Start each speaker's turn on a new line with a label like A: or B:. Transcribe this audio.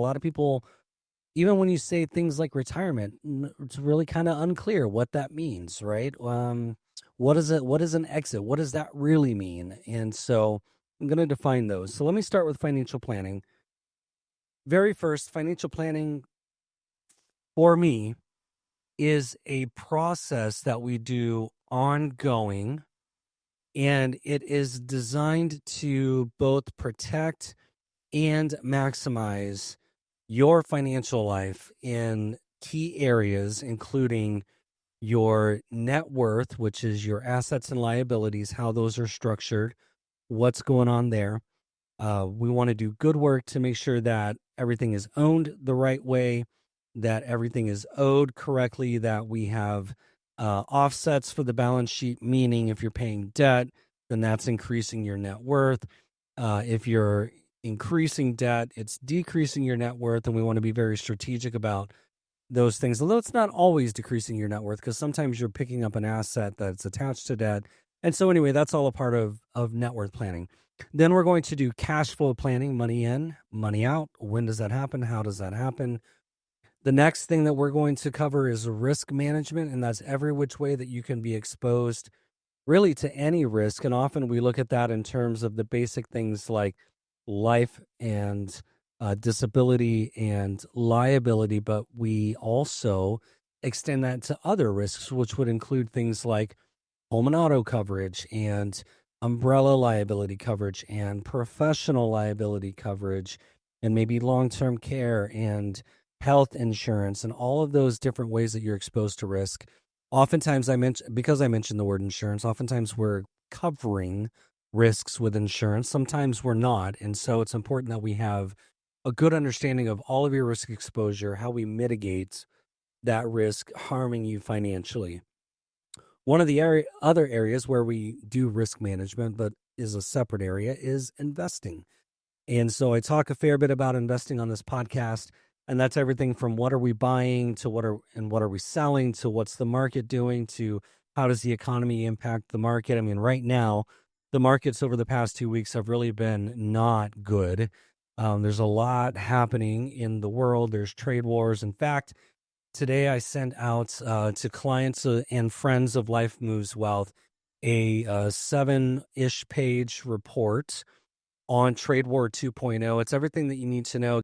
A: A lot of people, even when you say things like retirement, it's really kind of unclear what that means, right? What is it? What is an exit? What does that really mean? And so I'm going to define those. So let me start with financial planning. Very first, financial planning for me is a process that we do ongoing, and it is designed to both protect and maximize your financial life in key areas, including your net worth, which is your assets and liabilities, how those are structured, what's going on there. We want to do good work to make sure that everything is owned the right way, that everything is owed correctly, that we have offsets for the balance sheet, meaning if you're paying debt, then that's increasing your net worth. If you're increasing debt, it's decreasing your net worth, and we want to be very strategic about those things. Although it's not always decreasing your net worth, because sometimes you're picking up an asset that's attached to debt. And so anyway, that's all a part of net worth planning. Then we're going to do cash flow planning, money in, money out. When does that happen? How does that happen? The next thing that we're going to cover is risk management, and that's every which way that you can be exposed really to any risk. And often we look at that in terms of the basic things like life and disability and liability, but we also extend that to other risks, which would include things like home and auto coverage and umbrella liability coverage and professional liability coverage and maybe long-term care and health insurance and all of those different ways that you're exposed to risk. Oftentimes because I mentioned the word insurance, oftentimes we're covering risks with insurance. Sometimes we're not. And so it's important that we have a good understanding of all of your risk exposure, how we mitigate that risk harming you financially. One of the other areas where we do risk management, but is a separate area, is investing. And so I talk a fair bit about investing on this podcast, and that's everything from what are we buying to what are we selling to what's the market doing to how does the economy impact the market. I mean, right now, the markets over the past 2 weeks have really been not good. There's a lot happening in the world. There's trade wars. In fact, today I sent out to clients and friends of Life Moves Wealth a 7-ish page report on Trade War 2.0. It's everything that you need to know.